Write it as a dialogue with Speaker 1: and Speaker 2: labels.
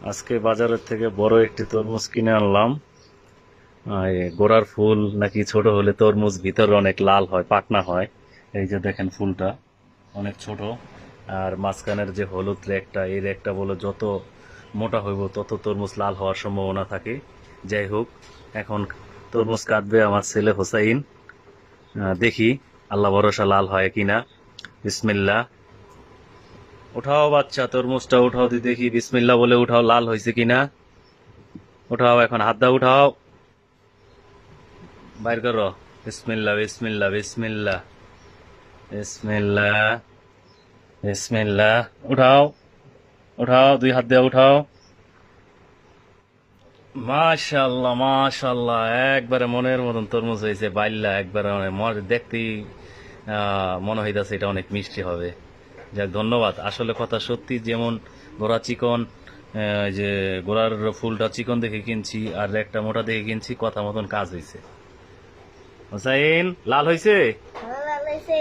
Speaker 1: আজকে বাজারের থেকে বড় একটি তরমুজ কিনে আনলাম। গোড়ার ফুল নাকি ছোট হলে তরমুজ ভিতরে অনেক লাল হয়, পাকনা হয়। এই যে দেখেন ফুলটা অনেক ছোট। আর মাঝখানের যে হলুদ রেকটা, এই রেকটা বলে যত মোটা হইব তত তরমুজ লাল হওয়ার সম্ভাবনা থাকে। যাই হোক, এখন তরমুজ কাটবে আমার ছেলে হোসাইন। দেখি আল্লাহ ভরসা লাল হয় কিনা। বিসমিল্লাহ। উঠাও বাচ্চা, তরমুজটা উঠাও দি দেখি, বিসমিল্লাহ বলে উঠাও, লাল হয়েছে কিনা। উঠাও, এখন হাত দা উঠাও, বাইর করো। বিসমিল্লাহ বিসমিল্লাহ বিসমিল্লাহ বিসমিল্লাহ বিসমিল্লাহ। উঠাও, উঠাও, দুই হাত দিয়ে উঠাও। মাশাআল্লাহ মাশাআল্লাহ, একবারে মনের মতন তরমুজ হয়েছে বাইল্লা, একবারে দেখতেই মনে হইতাছে এটা অনেক মিষ্টি হবে। যাক, ধন্যবাদ। আসলে কথা সত্যি, যেমন গোড়া চিকন, যে গোড়ার ফুলটা চিকন দেখে কিনছি আর একটা মোটা দেখে কিনছি, কথা মতন কাজ হয়েছে। হোসাইন, লাল হয়েছে?
Speaker 2: ভালো লাগছে।